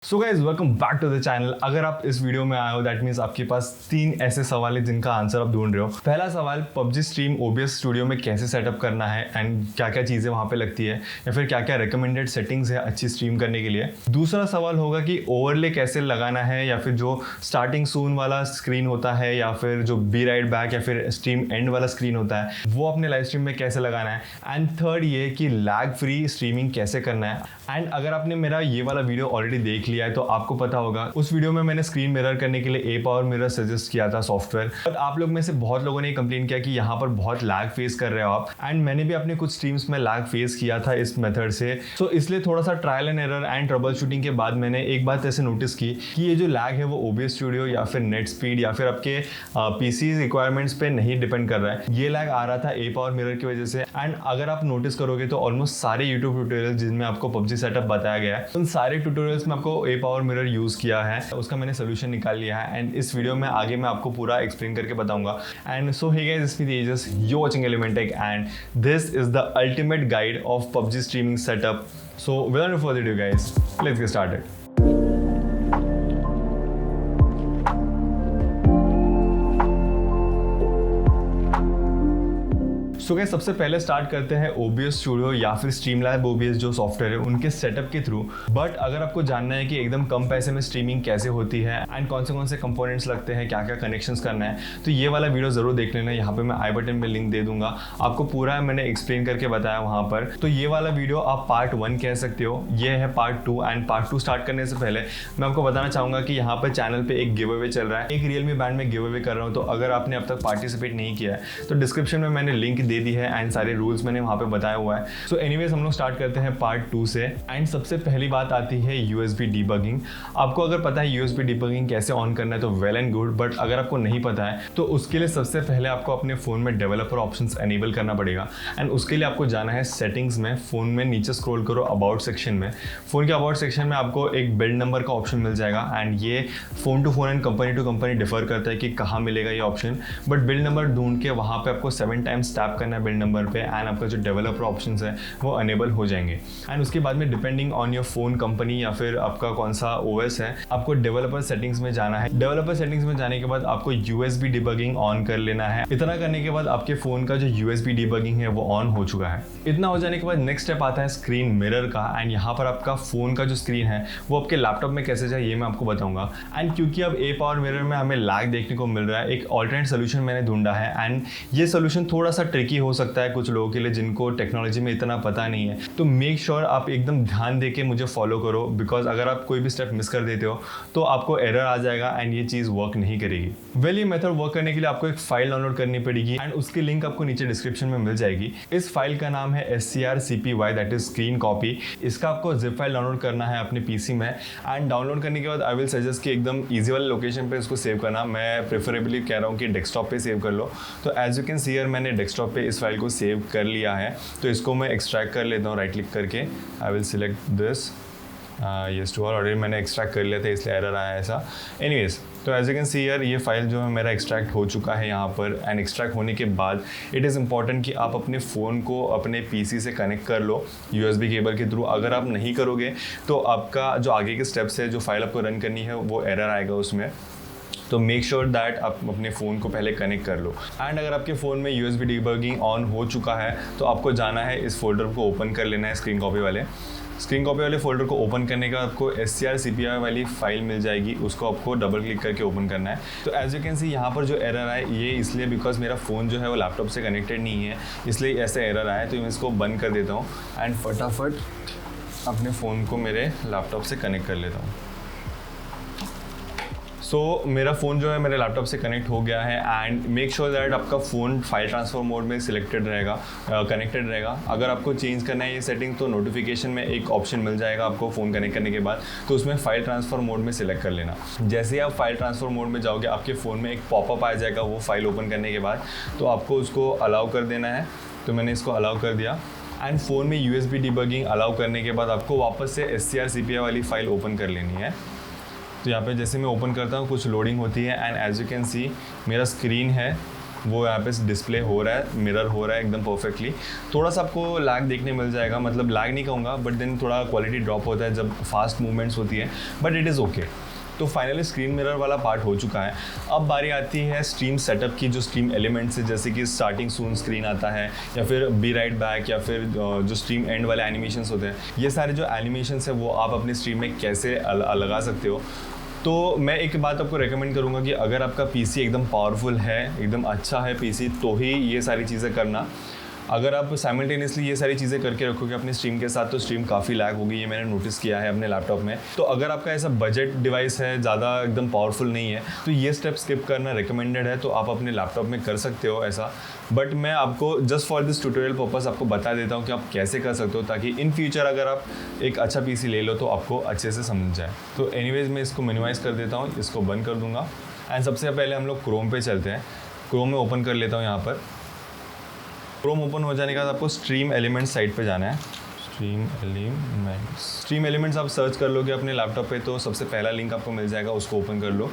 So guys welcome back to the channel. अगर आप इस वीडियो में आए हो दैट मीन्स आपके पास 3 ऐसे सवाल है जिनका आंसर आप ढूंढ रहे हो। पहला सवाल, पबजी स्ट्रीम OBS स्टूडियो में कैसे सेटअप करना है एंड क्या क्या चीज़ें वहाँ पे लगती है या फिर क्या क्या रिकमेंडेड सेटिंग्स है अच्छी स्ट्रीम करने के लिए। दूसरा सवाल होगा कि ओवरले कैसे लगाना है या फिर जो स्टार्टिंग सून वाला स्क्रीन होता है या फिर जो बी राइट बैक या फिर स्ट्रीम एंड वाला स्क्रीन होता है वो अपने लाइव स्ट्रीम में कैसे लगाना है। एंड थर्ड ये कि लैग फ्री स्ट्रीमिंग कैसे करना है। एंड अगर आपने मेरा ये वाला वीडियो ऑलरेडी देख लिया है तो आपको पता होगा उस वीडियो में मैंने स्क्रीन मिरर करने के लिए A-Power मिरर सजेस्ट किया था सॉफ्टवेयर। बट आप लोग में से बहुत लोगों ने कंप्लेन किया कि यहाँ पर बहुत लैग फेस कर रहे हो आप। एंड मैंने भी अपने कुछ स्ट्रीम्स में लैग फेस किया था इस मेथड से। सो इसलिए थोड़ा सा trial and error and trouble shooting के बाद मैंने एक बात ऐसे नोटिस की कि ये जो लैग है वो OBS स्टूडियो या फिर नेट स्पीड या फिर आपके PC रिक्वायरमेंट्स पे नहीं डिपेंड कर रहा है। ये लैग आ रहा था A-Power मिरर की वजह से। एंड अगर आप नोटिस करोगे तो ऑलमोस्ट सारे यूट्यूब ट्यूटोरियल जिनमें आपको पबजी सेटअप बताया गया है उन सारे ट्यूटोरियल्स में आपको A-Power मिरर यूज किया है, उसका मैंने सोल्यूशन निकाल लिया है। एंड इस वीडियो में आगे मैं आपको पूरा एक्सप्लेन करके बताऊंगा। And so hey guys, this is Tejas, you watching Element Tech and this is the ultimate guide of PUBG streaming setup. So without any further ado guys, let's get started. So guys, सबसे पहले start करते हैं OBS studio या फिर Streamlab OBS जो software है उनके setup के थ्रू। बट अगर आपको जानना है कि एकदम कम पैसे में स्ट्रीमिंग कैसे होती है एंड कौन से कंपोनेंट्स लगते हैं, क्या क्या कनेक्शंस करना है, तो ये वाला वीडियो जरूर देख लेना। यहाँ पे मैं आई बटन में लिंक दे दूंगा, आपको पूरा मैंने एक्सप्लेन करके बताया वहाँ पर। तो ये वाला वीडियो आप पार्ट 1 कह सकते हो, ये है पार्ट 2। एंड पार्ट 2 स्टार्ट करने से पहले मैं आपको बताना चाहूँगा कि यहाँ पर चैनल पर एक गिव अवे चल रहा है। एक रियलमी बैंड में गिव अवे कर रहा हूँ, तो अगर आपने अब तक पार्टिसिपेट नहीं किया है तो डिस्क्रिप्शन में मैंने लिंक दे दी है एंड सारे रूल्स मैंने वहाँ पे बताया हुआ है। सो एनीवेज हम लोग स्टार्ट करते हैं पार्ट 2 से। एंड सबसे पहली बात आती है USB डिबगिंग। आपको अगर पता है USB डिबगिंग कैसे ऑन करना है तो वेल एंड गुड, बट अगर आपको नहीं पता है तो उसके लिए सबसे पहले आपको अपने फ़ोन में डेवलपर ऑप्शंस एनेबल करना पड़ेगा। एंड उसके लिए आपको जाना है सेटिंग्स में, फ़ोन में नीचे स्क्रॉल करो अबाउट सेक्शन में। फ़ोन के अबाउट सेक्शन में आपको एक बिल्ड नंबर का ऑप्शन मिल जाएगा। एंड ये phone to phone and company to company differ करता है कि कहाँ मिलेगा ये ऑप्शन, बट बिल्ड नंबर ढूंढ के वहाँ पे आपको 7 टाइम्स टैप करना है बिल्ड नंबर पे एंड आपका जो डेवलपर ऑप्शंस है वो अनेबल हो जाएंगे। एंड उसके बाद में depending on your phone company या फिर आपका कौन सा OS है, आपको डेवलपर सेटिंग्स में जाना है। डेवलपर सेटिंग्स में जाने के बाद आपको USB डिबगिंग ऑन कर लेना है। इतना करने के बाद आपके फ़ोन का जो USB डिबगिंग है वो ऑन हो चुका है। इतना हो जाने के बाद नेक्स्ट स्टेप आता है स्क्रीन मिरर का। एंड यहाँ पर आपका फ़ोन का जो स्क्रीन है वो आपके लैपटॉप में कैसे जाए ये मैं आपको बताऊंगा। एंड क्योंकि अब A-Power मिरर में हमें लैग देखने को मिल रहा है, एक ऑल्टरनेट सोल्यूशन मैंने ढूंढा है। एंड ये सोल्यूशन थोड़ा सा ट्रिकी हो सकता है कुछ लोगों के लिए जिनको टेक्नोलॉजी में इतना पता नहीं है, तो मेक श्योर आप एकदम ध्यान दे के मुझे फॉलो करो, बिकॉज अगर आप कोई भी स्टेप मिस कर देते हो तो आपको एरर आ जाएगा एंड ये चीज़ वर्क नहीं करेगी। वेल, ये मेथड वर्क करने के लिए आपको एक फाइल डाउनलोड करनी पड़ेगी एंड उसकी लिंक आपको नीचे डिस्क्रिप्शन में मिल जाएगी। इस फाइल का नाम है SCRCPY, that is screen copy. इसका आपको जिप फाइल डाउनलोड करना है अपने PC में। एंड डाउनलोड करने के बाद आई विल सजेस्ट कि एकदम ईजी वाले लोकेशन पे इसको सेव करना। मैं प्रेफरेबली कह रहा हूँ कि डेस्कटॉप पे सेव कर लो। तो as you can see here मैंने डेस्कटॉप पे इस फाइल को सेव कर लिया है। तो इसको मैं एक्सट्रैक्ट कर लेता हूँ राइट क्लिक करके। I will select this yes to all. Already मैंने एक्सट्रैक्ट कर लिया था इसलिए एरर आया ऐसा। एनीवेज, तो as you can see here ये फाइल जो है मेरा एक्सट्रैक्ट हो चुका है यहाँ पर। एंड एक्सट्रैक्ट होने के बाद इट इज़ इंपॉर्टेंट कि आप अपने फ़ोन को अपने PC से कनेक्ट कर लो USB केबल के थ्रू। अगर आप नहीं करोगे तो आपका जो आगे के स्टेप्स है, जो फाइल आपको रन करनी है, वो एरर आएगा उसमें। तो मेक श्योर दैट आप अपने फ़ोन को पहले कनेक्ट कर लो। एंड अगर आपके फ़ोन में USB डिबगिंग ऑन हो चुका है तो आपको जाना है इस फोल्डर को ओपन कर लेना है, स्क्रीन कॉपी वाले फोल्डर को ओपन करने का आपको SCRCPY वाली फाइल मिल जाएगी, उसको आपको डबल क्लिक करके ओपन करना है। तो एज यू कैन सी यहाँ पर जो एरर आए ये इसलिए बिकॉज मेरा फ़ोन जो है वो लैपटॉप से कनेक्टेड नहीं है, इसलिए ऐसे एरर आया। तो मैं इसको बंद कर देता हूँ एंड फटाफट अपने फ़ोन को मेरे लैपटॉप से कनेक्ट कर लेता हूँ। सो मेरा फ़ोन जो है मेरे लैपटॉप से कनेक्ट हो गया है। एंड मेक श्योर दैट आपका फ़ोन फाइल ट्रांसफर मोड में सिलेक्टेड रहेगा, कनेक्टेड रहेगा। अगर आपको चेंज करना है ये सेटिंग तो नोटिफिकेशन में एक ऑप्शन मिल जाएगा आपको फ़ोन कनेक्ट करने के बाद, तो उसमें फाइल ट्रांसफ़र मोड में सिलेक्ट कर लेना। जैसे ही आप फाइल ट्रांसफ़र मोड में जाओगे आपके फ़ोन में एक पॉपअप आ जाएगा वो फाइल ओपन करने के बाद, तो आपको उसको अलाउ कर देना है। तो मैंने इसको अलाउ कर दिया। एंड फ़ोन में USB डिबगिंग अलाउ करने के बाद आपको वापस से SCRCPY वाली फ़ाइल ओपन कर लेनी है। तो यहाँ पे जैसे मैं ओपन करता हूँ कुछ लोडिंग होती है and as you can see मेरा स्क्रीन है वो यहाँ पे डिस्प्ले हो रहा है, मिरर हो रहा है एकदम परफेक्टली। थोड़ा सा आपको लैग देखने मिल जाएगा, मतलब लैग नहीं कहूँगा, बट देन थोड़ा क्वालिटी ड्रॉप होता है जब फास्ट मूवमेंट्स होती है, बट इट इज़ ओके। तो फाइनली स्क्रीन मिरर वाला पार्ट हो चुका है। अब बारी आती है स्ट्रीम सेटअप की, जो स्ट्रीम एलिमेंट्स है, जैसे कि स्टार्टिंग सून स्क्रीन आता है, या फिर बी राइट बैक, या फिर जो स्ट्रीम एंड वाले एनिमेशंस होते हैं, ये सारे जो एनिमेशंस है वो आप अपनी स्ट्रीम में कैसे लगा सकते हो। तो मैं एक बात आपको रेकमेंड करूँगा कि अगर आपका पीसी एकदम पावरफुल है, एकदम अच्छा है पीसी, तो ही ये सारी चीज़ें करना। अगर आप साइमल्टेनियसली ये सारी चीज़ें करके रखोगे अपनी स्ट्रीम के साथ, तो स्ट्रीम काफ़ी लैग होगी, ये मैंने नोटिस किया है अपने लैपटॉप में। तो अगर आपका ऐसा बजट डिवाइस है, ज़्यादा एकदम पावरफुल नहीं है, तो ये स्टेप स्किप करना रिकमेंडेड है। तो आप अपने लैपटॉप में कर सकते हो ऐसा, बट मैं आपको just for this tutorial purpose आपको बता देता हूँ कि आप कैसे कर सकते हो, ताकि इन फ्यूचर अगर आप एक अच्छा पीसी ले लो तो आपको अच्छे से समझ जाए। तो एनीवेज मैं इसको मिनिमाइज़ कर देता हूँ, इसको बंद कर दूँगा, एंड सबसे पहले हम लोग क्रोम पे चलते हैं। क्रोम में ओपन कर लेता हूँ। यहाँ पर क्रोम ओपन हो जाने के बाद आपको स्ट्रीम एलिमेंट्स साइट पे जाना है। स्ट्रीम एलिमेंट्स आप सर्च कर लोगे अपने लैपटॉप पे, तो सबसे पहला लिंक आपको मिल जाएगा, उसको ओपन कर लो।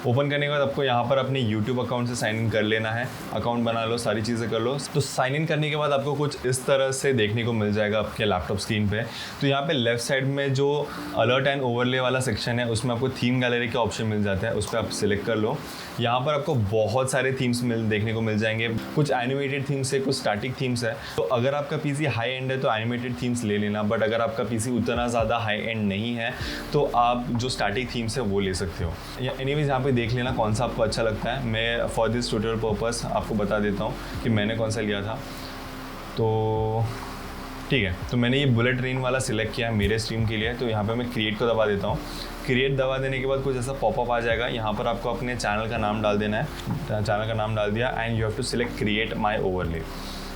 ओपन करने के बाद आपको यहाँ पर अपने YouTube अकाउंट से साइन इन कर लेना है, अकाउंट बना लो, सारी चीज़ें कर लो। तो साइन इन करने के बाद आपको कुछ इस तरह से देखने को मिल जाएगा आपके लैपटॉप स्क्रीन पे। तो यहाँ पे लेफ्ट साइड में जो अलर्ट एंड ओवरले वाला सेक्शन है, उसमें आपको थीम गैलरी के ऑप्शन मिल जाता है, उस पर आप सिलेक्ट कर लो। यहाँ पर आपको बहुत सारे थीम्स देखने को मिल जाएंगे, कुछ एनिमेटेड थीम्स है, कुछ स्टैटिक थीम्स है। तो अगर आपका पीसी हाई एंड है तो एनिमेटेड थीम्स ले लेना, बट अगर आपका पीसी उतना ज़्यादा हाई एंड नहीं है तो आप जो स्टैटिक थीम्स है वो ले सकते हो। या एनीवेज यहाँ पे देख लेना कौन सा आपको अच्छा लगता है। मैं फॉर दिस ट्यूटोरियल पर्पस आपको बता देता हूँ कि मैंने कौन सा लिया था। तो ठीक है, तो मैंने ये बुलेट ट्रेन वाला सिलेक्ट किया है मेरे स्ट्रीम के लिए। तो यहाँ पे मैं क्रिएट को दबा देता हूँ। क्रिएट दबा देने के बाद कुछ ऐसा पॉपअप आ जाएगा। यहाँ पर आपको अपने चैनल का नाम डाल देना है। चैनल का नाम डाल दिया and you have to select create my overlay.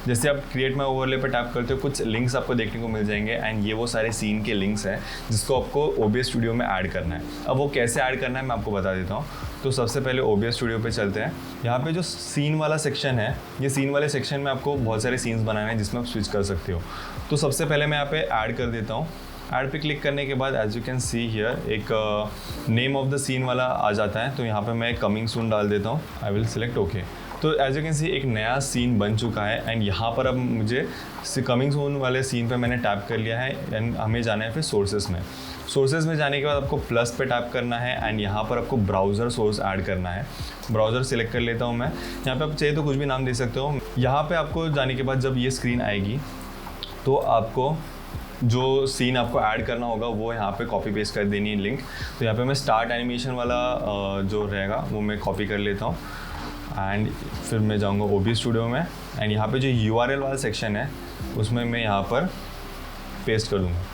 जैसे आप क्रिएट माई ओवरले पर टैप करते हो, कुछ लिंक्स आपको देखने को मिल जाएंगे एंड ये वो सारे सीन के लिंक्स हैं जिसको आपको OBS स्टूडियो में ऐड करना है। अब वो कैसे ऐड करना है मैं आपको बता देता हूँ। तो सबसे पहले OBS स्टूडियो पे चलते हैं। यहाँ पे जो सीन वाला सेक्शन है, ये सीन वाले सेक्शन में आपको बहुत सारे सीन्स बनाने हैं जिसमें आप स्विच कर सकते हो। तो सबसे पहले मैं यहाँ पे ऐड कर देता हूँ। ऐड पे क्लिक करने के बाद as you can see here एक नेम ऑफ द सीन वाला आ जाता है। तो यहाँ पे मैं कमिंग सून डाल देता हूँ। आई विल सिलेक्ट ओके। तो एज यू कैन सी एक नया सीन बन चुका है एंड यहाँ पर अब मुझे कमिंग सून वाले सीन पे मैंने टैप कर लिया है एंड हमें जाना है फिर सोर्सेज में। सोर्सेज में जाने के बाद आपको प्लस पे टैप करना है एंड यहाँ पर आपको ब्राउज़र सोर्स ऐड करना है। ब्राउज़र सिलेक्ट कर लेता हूँ मैं। यहाँ पे आप चाहिए तो कुछ भी नाम दे सकते हो। यहाँ पे आपको जाने के बाद जब ये स्क्रीन आएगी तो आपको जो सीन आपको ऐड करना होगा वो यहाँ पे कॉपी पेस्ट कर देनी है लिंक। तो यहाँ पे मैं स्टार्ट एनिमेशन वाला जो रहेगा वो मैं कॉपी कर लेता हूँ एंड फिर मैं जाऊँगा OBS स्टूडियो में एंड यहाँ पे जो URL वाला सेक्शन है उसमें मैं यहाँ पर पेस्ट कर दूँगा।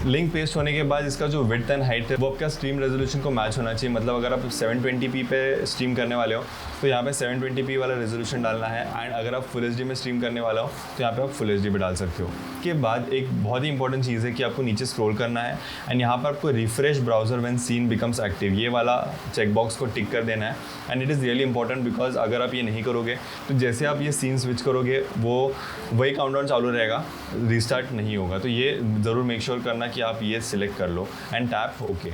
लिंक पेस्ट होने के बाद इसका जो विड्थ एंड हाइट है वो आपका स्ट्रीम रेजोल्यूशन को मैच होना चाहिए। मतलब अगर आप 720p पे स्ट्रीम करने वाले हो तो यहाँ पे 720p वाला रेजोल्यूशन डालना है एंड अगर आप फुल HD में स्ट्रीम करने वाला हो तो यहाँ पे आप फुल HD पे डाल सकते हो। के बाद एक बहुत ही इंपॉर्टेंट चीज़ है कि आपको नीचे स्क्रॉल करना है एंड यहाँ पर आपको refresh browser when scene becomes active, ये वाला चेकबॉक्स को टिक कर देना है and it is really important because अगर आप ये नहीं करोगे तो जैसे आप ये सीन स्विच करोगे वो वही काउंटडाउन चालू रहेगा, रिस्टार्ट नहीं होगा। तो ये ज़रूर मेक श्योर करना कि आप ये सिलेक्ट कर लो एंड टैप ओके।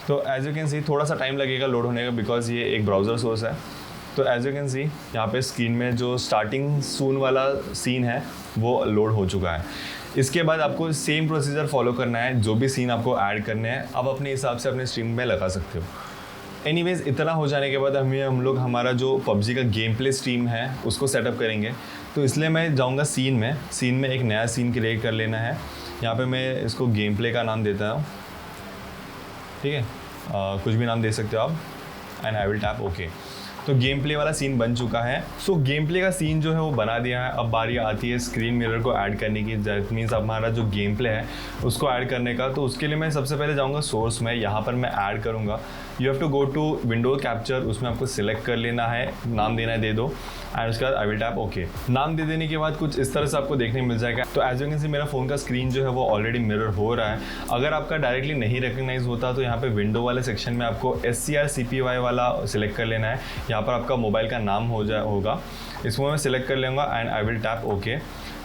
तो एज यू कैन सी थोड़ा सा टाइम लगेगा लोड होने का बिकॉज ये एक ब्राउज़र सोर्स है। तो एज यू कैन सी यहाँ पे स्क्रीन में जो स्टार्टिंग सून वाला सीन है वो लोड हो चुका है। इसके बाद आपको सेम प्रोसीजर फॉलो करना है। जो भी सीन आपको ऐड करने हैं आप अपने हिसाब से अपने स्ट्रीम में लगा सकते हो। एनीवेज इतना हो जाने के बाद हम लोग हमारा जो PUBG का गेम प्ले स्ट्रीम है उसको सेटअप करेंगे। तो इसलिए मैं जाऊँगा सीन में एक नया सीन क्रिएट कर लेना है। यहाँ पे मैं इसको गेम प्ले का नाम देता हूँ, ठीक है, कुछ भी नाम दे सकते हो आप and I will tap okay. तो गेम प्ले वाला सीन बन चुका है। सो गेम प्ले का सीन जो है वो बना दिया है। अब बारी आती है स्क्रीन मिरर को ऐड करने की। दैट मीन्स हमारा जो गेम प्ले है उसको ऐड करने का। तो उसके लिए मैं सबसे पहले जाऊँगा सोर्स में, यहाँ पर मैं ऐड करूँगा। You have to go to window capture, उसमें आपको सिलेक्ट कर लेना है, नाम देना है, दे दो एंड उसके बाद आई विल टैप ओके। नाम दे देने के बाद कुछ इस तरह से आपको देखने मिल जाएगा। तो एज यू कैन सी मेरा फ़ोन का स्क्रीन जो है वो ऑलरेडी मिरर हो रहा है। अगर आपका डायरेक्टली नहीं रिकग्नाइज होता तो यहाँ पे विंडो वाले सेक्शन में आपको SCR CPY वाला सिलेक्ट कर लेना है। यहाँ पर आपका मोबाइल का नाम होगा, इसको मैं सिलेक्ट कर लूँगा and I will tap okay.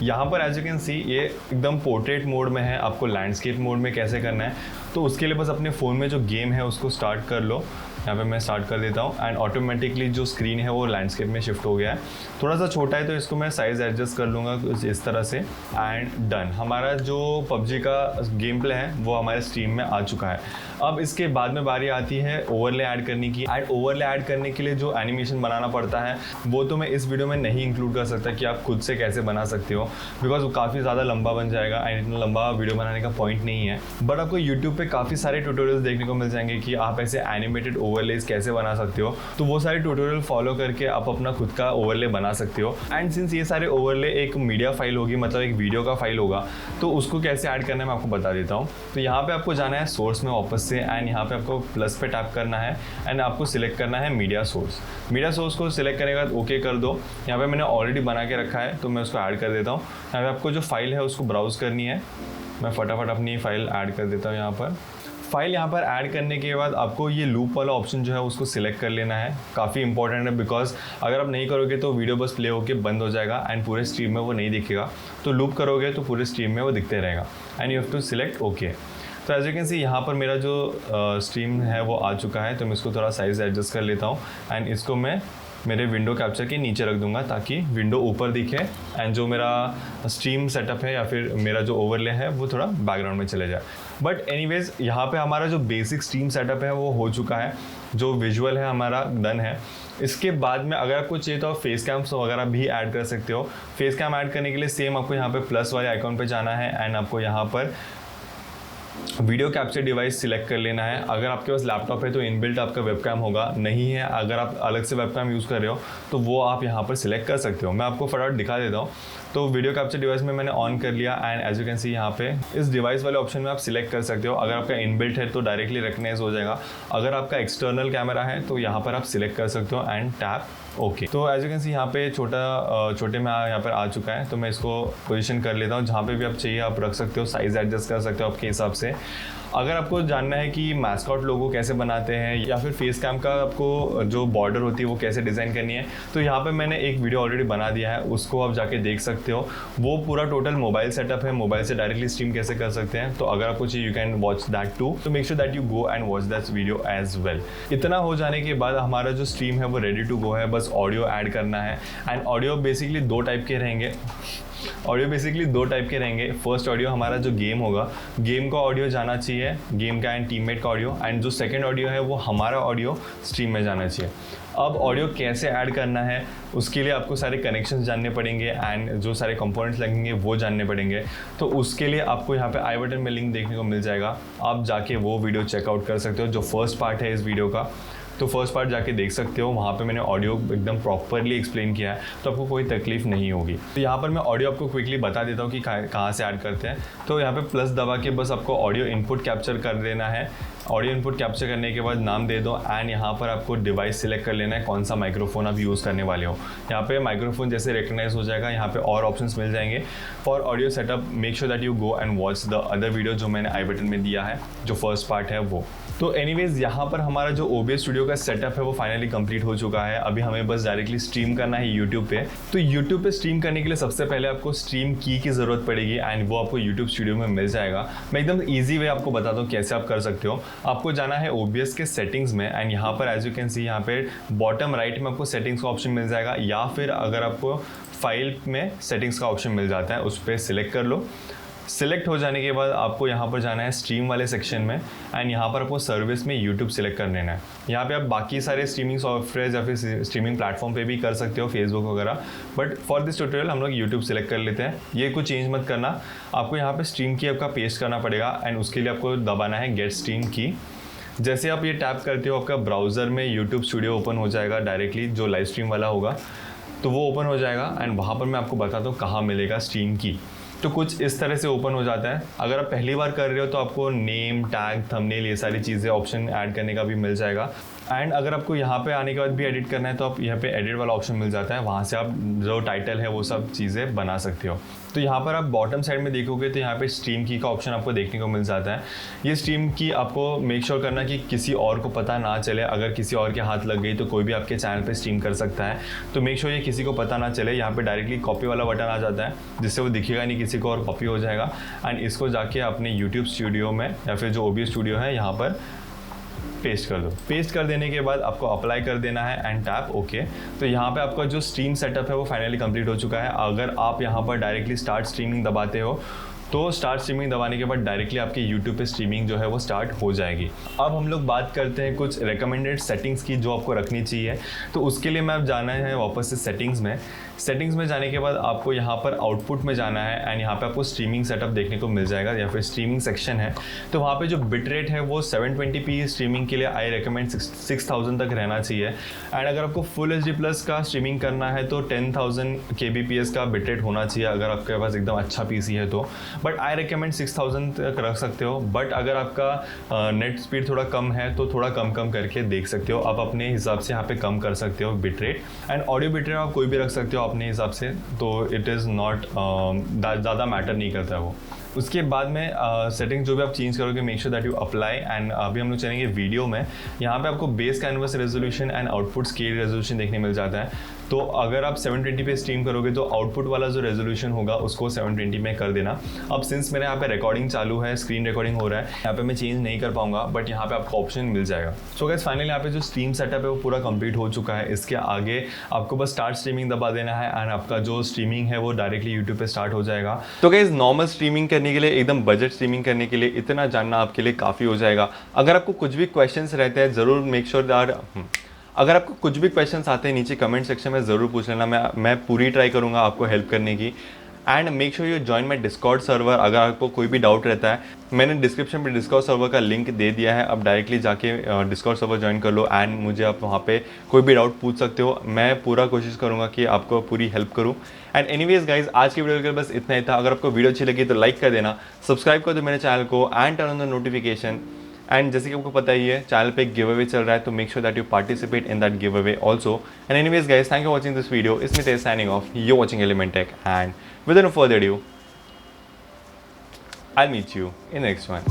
यहाँ पर एज यू कैन सी ये एकदम पोर्ट्रेट मोड में है। आपको लैंडस्केप मोड में कैसे करना है तो उसके लिए बस अपने फ़ोन में जो गेम है उसको स्टार्ट कर लो। यहाँ पे मैं स्टार्ट कर देता हूँ एंड ऑटोमेटिकली जो स्क्रीन है वो लैंडस्केप में शिफ्ट हो गया है। थोड़ा सा छोटा है तो इसको मैं साइज़ एडजस्ट कर लूँगा कुछ इस तरह से एंड डन। हमारा जो PUBG का गेम प्ले है वो हमारे स्ट्रीम में आ चुका है। अब इसके बाद में बारी आती है ओवरले ऐड करने की। एंड ओवरले ऐड करने के लिए जो एनिमेशन बनाना पड़ता है वो तो मैं इस वीडियो में नहीं इंक्लूड कर सकता कि आप खुद से कैसे बना सकते हो, बिकॉज वो काफ़ी ज़्यादा लंबा बन जाएगा एंड इतना लंबा वीडियो बनाने का पॉइंट नहीं है। बट आपको यूट्यूब पे काफ़ी सारे ट्यूटोरियल्स देखने को मिल जाएंगे कि आप ऐसे एनिमेटेड ओवरलेज कैसे बना सकते हो, तो वो सारे ट्यूटोरियल फॉलो करके आप अपना खुद का ओवरले बना सकते हो। एंड सिंस ये सारे ओवरले एक मीडिया फाइल होगी, मतलब एक वीडियो का फाइल होगा, तो उसको कैसे ऐड करना है मैं आपको बता देता हूँ। तो यहाँ पे आपको जाना है सोर्स में वापस से एंड यहाँ पे आपको प्लस पे टैप करना है एंड आपको सिलेक्ट करना है मीडिया सोर्स। मीडिया सोर्स को सिलेक्ट करने के बाद ओके कर दो। यहाँ पे मैंने ऑलरेडी बना के रखा है तो मैं उसको ऐड कर देता हूँ। यहाँ पे आपको जो फाइल है उसको ब्राउज करनी है। मैं फटाफट अपनी फाइल ऐड कर देता हूँ। यहाँ पर फाइल यहाँ पर ऐड करने के बाद आपको ये लूप वाला ऑप्शन जो है उसको सिलेक्ट कर लेना है। काफ़ी इंपॉर्टेंट है, बिकॉज अगर आप नहीं करोगे तो वीडियो बस प्ले होके बंद हो जाएगा एंड पूरे स्ट्रीम में वो नहीं दिखेगा। तो लूप करोगे तो पूरे स्ट्रीम में वो दिखते रहेगा and you have to select okay. तो एज यू कैन सी यहाँ पर मेरा जो स्ट्रीम है वो आ चुका है। तो मैं इसको थोड़ा साइज़ एडजस्ट कर लेता हूँ एंड इसको मैं मेरे विंडो कैप्चर के नीचे रख दूंगा ताकि विंडो ऊपर दिखे एंड जो मेरा स्ट्रीम सेटअप है या फिर मेरा जो ओवरले है वो थोड़ा बैकग्राउंड में चले जाए। बट एनीवेज यहाँ पे हमारा जो बेसिक स्ट्रीम सेटअप है वो हो चुका है, जो विजुअल है हमारा डन है। इसके बाद में अगर आपको चाहिए तो आप फेस कैम्स वगैरह भी ऐड कर सकते हो। फेस कैम ऐड करने के लिए सेम आपको यहाँ पे प्लस वाले आइकॉन पे जाना है एंड आपको यहाँ पर वीडियो कैप्चर डिवाइस सिलेक्ट कर लेना है। अगर आपके पास लैपटॉप है तो इनबिल्ट आपका वेबकैम होगा, नहीं है अगर आप अलग से वेबकैम यूज़ कर रहे हो तो वो आप यहाँ पर सिलेक्ट कर सकते हो। मैं आपको फटाफट दिखा देता हूँ। तो वीडियो कैप्चर डिवाइस में मैंने ऑन कर लिया and as you can see यहाँ पे इस डिवाइस वाले ऑप्शन में आप सिलेक्ट कर सकते हो। अगर आपका इनबिल्ट है तो डायरेक्टली रिकग्नाइज हो जाएगा, अगर आपका एक्सटर्नल कैमरा है तो यहाँ पर आप सिलेक्ट कर सकते हो एंड टैप ओके। तो एज यू कैन सी यहाँ पे छोटे में यहाँ पर आ चुका है। तो मैं इसको पोजीशन कर लेता हूँ। जहाँ पे भी आप चाहिए आप रख सकते हो, साइज़ एडजस्ट कर सकते हो आपके हिसाब से। अगर आपको जानना है कि मैस्कॉट लोगो कैसे बनाते हैं या फिर फेस कैम का आपको जो बॉर्डर होती है वो कैसे डिज़ाइन करनी है, तो यहाँ पे मैंने एक वीडियो ऑलरेडी बना दिया है, उसको आप जाके देख सकते हो। वो पूरा टोटल मोबाइल सेटअप है, मोबाइल से डायरेक्टली स्ट्रीम कैसे कर सकते हैं। तो अगर आपको चाहिए you can watch that too. तो make sure that you go and watch that video as well. इतना हो जाने के बाद हमारा जो स्ट्रीम है वो रेडी टू गो है, बस ऑडियो ऐड करना है। एंड ऑडियो बेसिकली दो टाइप के रहेंगे। फर्स्ट ऑडियो हमारा जो गेम होगा, गेम का ऑडियो जाना चाहिए, गेम का एंड टीममेट का ऑडियो, एंड जो सेकंड ऑडियो है वो हमारा ऑडियो स्ट्रीम में जाना चाहिए। अब ऑडियो कैसे ऐड करना है उसके लिए आपको सारे कनेक्शंस जानने पड़ेंगे एंड जो सारे कंपोनेंट्स लगेंगे वो जानने पड़ेंगे। तो उसके लिए आपको यहाँ पे आई बटन में लिंक देखने को मिल जाएगा, आप जाके वो वीडियो चेकआउट कर सकते हो। जो फर्स्ट पार्ट है इस वीडियो का, तो फर्स्ट पार्ट जाके देख सकते हो, वहाँ पे मैंने ऑडियो एकदम प्रॉपरली एक्सप्लेन किया है, तो आपको कोई तकलीफ नहीं होगी। तो यहाँ पर मैं ऑडियो आपको क्विकली बता देता हूँ कि कहाँ से ऐड करते हैं। तो यहाँ पे प्लस दबा के बस आपको ऑडियो इनपुट कैप्चर कर देना है। ऑडियो इनपुट कैप्चर करने के बाद नाम दे दो एंड यहाँ पर आपको डिवाइस सिलेक्ट कर लेना है, कौन सा माइक्रोफोन आप यूज़ करने वाले हो। यहाँ पे माइक्रोफोन जैसे रिकग्नाइज हो जाएगा, यहाँ पे और ऑप्शंस मिल जाएंगे for audio setup. Make sure that you go and watch the other video जो मैंने आई बटन में दिया है, जो फर्स्ट पार्ट है वो। तो एनीवेज यहाँ पर हमारा जो OBS स्टूडियो का सेटअप है वो फाइनली कंप्लीट हो चुका है। अभी हमें बस डायरेक्टली स्ट्रीम करना है यूट्यूब पे। तो यूट्यूब पे स्ट्रीम करने के लिए सबसे पहले आपको स्ट्रीम की ज़रूरत पड़ेगी एंड वो आपको यूट्यूब स्टूडियो में मिल जाएगा। मैं एकदम ईजी वे आपको बताता हूँ कैसे आप कर सकते हो। आपको जाना है OBS के सेटिंग्स में एंड यहाँ पर एज यू कैन सी यहाँ पे बॉटम राइट में आपको सेटिंग्स का ऑप्शन मिल जाएगा, या फिर अगर आपको फाइल में सेटिंग्स का ऑप्शन मिल जाता है उस पर सिलेक्ट कर लो। सिलेक्ट हो जाने के बाद आपको यहाँ पर जाना है स्ट्रीम वाले सेक्शन में एंड यहाँ पर आपको सर्विस में यूट्यूब सिलेक्ट कर लेना है। यहाँ पे आप बाकी सारे स्ट्रीमिंग सॉफ्टवेयर या फिर स्ट्रीमिंग प्लेटफॉर्म पे भी कर सकते हो, फेसबुक वगैरह, बट फॉर दिस ट्यूटोरियल हम लोग यूट्यूब सिलेक्ट कर लेते हैं। ये कुछ चेंज मत करना, आपको यहाँ पे स्ट्रीम की आपका पेस्ट करना पड़ेगा एंड उसके लिए आपको दबाना है गेट स्ट्रीम की। जैसे आप ये टैप करते हो आपका ब्राउज़र में यूट्यूब स्टूडियो ओपन हो जाएगा डायरेक्टली, जो लाइव स्ट्रीम वाला होगा तो वो ओपन हो जाएगा एंड वहाँ पर मैं आपको बताता हूँ कहाँ मिलेगा स्ट्रीम की। तो कुछ इस तरह से ओपन हो जाता है। अगर आप पहली बार कर रहे हो तो आपको नेम, टैग, थंबनेल ये सारी चीज़ें ऑप्शन ऐड करने का भी मिल जाएगा। एंड अगर आपको यहाँ पे आने के बाद भी एडिट करना है तो आप यहाँ पे एडिट वाला ऑप्शन मिल जाता है, वहाँ से आप जो टाइटल है वो सब चीज़ें बना सकते हो। तो यहाँ पर आप बॉटम साइड में देखोगे तो यहाँ पे स्ट्रीम की का ऑप्शन आपको देखने को मिल जाता है। ये स्ट्रीम की आपको मेक श्योर करना कि किसी और को पता ना चले, अगर किसी और के हाथ लग गई तो कोई भी आपके चैनल पे स्ट्रीम कर सकता है। तो मेक श्योर ये किसी को पता ना चले। यहाँ पे डायरेक्टली कॉपी वाला बटन आ जाता है जिससे वो दिखेगा नहीं किसी को और कॉपी हो जाएगा। एंड इसको जाके अपने यूट्यूब स्टूडियो में या फिर जो OBS स्टूडियो है यहाँ पर पेस्ट कर दो। पेस्ट कर देने के बाद आपको अप्लाई कर देना है एंड टैप ओके। तो यहाँ पे आपका जो स्ट्रीम सेटअप है वो फाइनली कंप्लीट हो चुका है। अगर आप यहाँ पर डायरेक्टली स्टार्ट स्ट्रीमिंग दबाते हो तो स्टार्ट स्ट्रीमिंग दबाने के बाद डायरेक्टली आपके यूट्यूब पे स्ट्रीमिंग जो है वो स्टार्ट हो जाएगी। अब हम लोग बात करते हैं कुछ रिकमेंडेड सेटिंग्स की जो आपको रखनी चाहिए। तो उसके लिए मैं अब जाना है वापस से सेटिंग्स में जाने के बाद आपको यहाँ पर आउटपुट में जाना है एंड यहाँ पे आपको स्ट्रीमिंग सेटअप देखने को मिल जाएगा या फिर स्ट्रीमिंग सेक्शन है। तो वहाँ पे जो बिट रेट है वो 720p स्ट्रीमिंग के लिए आई रिकमेंड 6000 तक रहना चाहिए। एंड अगर आपको फुल HD+ का स्ट्रीमिंग करना है तो 10,000 kbps का बिट रेट होना चाहिए अगर आपके पास एकदम अच्छा PC है तो। बट आई रिकमेंड 6000 तक रख सकते हो। बट अगर आपका नेट स्पीड थोड़ा कम है तो थोड़ा कम करके देख सकते हो। आप अपने हिसाब से यहाँ पे कम कर सकते हो bit rate. And audio bit rate आप कोई भी रख सकते हो अपने हिसाब से, तो इट इज़ नॉट ज़्यादा मैटर नहीं करता है वो। उसके बाद में सेटिंग जो भी आप चेंज करोगे make sure that you apply. And अभी हम लोग चलेंगे वीडियो में। यहाँ पे आपको base canvas resolution and output scale resolution देखने मिल जाता है। तो अगर आप 720 पे स्ट्रीम करोगे तो आउटपुट वाला जो रेजोल्यूशन होगा उसको 720 में कर देना। अब सिंस मेरे यहाँ पे रिकॉर्डिंग चालू है, स्क्रीन रिकॉर्डिंग हो रहा है, यहाँ पे मैं चेंज नहीं कर पाऊंगा, बट यहाँ पे आपको ऑप्शन मिल जाएगा। सो गाइस फाइनली यहाँ पे जो स्ट्रीम सेटअप है वो पूरा कंप्लीट हो चुका है। इसके आगे आपको बस स्टार्ट स्ट्रीमिंग दबा देना है एंड आपका जो स्ट्रीमिंग है वो डायरेक्टली यूट्यूब पे स्टार्ट हो जाएगा। तो गाइस नॉर्मल स्ट्रीमिंग करने के लिए, एकदम बजट स्ट्रीमिंग करने के लिए इतना जानना आपके लिए काफ़ी हो जाएगा। अगर आपको कुछ भी क्वेश्चंस रहते हैं ज़रूर मेक श्योर दैट अगर आपको कुछ भी क्वेश्चंस आते हैं नीचे कमेंट सेक्शन में ज़रूर पूछ लेना। मैं पूरी ट्राई करूँगा आपको हेल्प करने की। And make sure you join my Discord server. अगर आपको कोई भी डाउट रहता है मैंने डिस्क्रिप्शन में डिस्कॉर्ड सर्वर का लिंक दे दिया है। अब डायरेक्टली जाके डिस्कॉर्ड सर्वर ज्वाइन कर लो एंड मुझे आप वहाँ पे कोई भी डाउट पूछ सकते हो। मैं पूरा कोशिश करूँगा कि आपको पूरी हेल्प करूँ। एंड एनीवेज गाइज आज की वीडियो के बस इतना ही था। अगर आपको वीडियो अच्छी लगी तो लाइक कर देना, सब्सक्राइब कर दो मेरे चैनल को and turn on the notification. And जैसे कि आपको पता ही है चैनल पे एक गिव अवे चल रहा है, तो make sure that you participate in that giveaway also. And anyways guys thank you watching this video. इसमें Tej signing off, you watching Element Tech and with no further ado I'll meet you in the next one.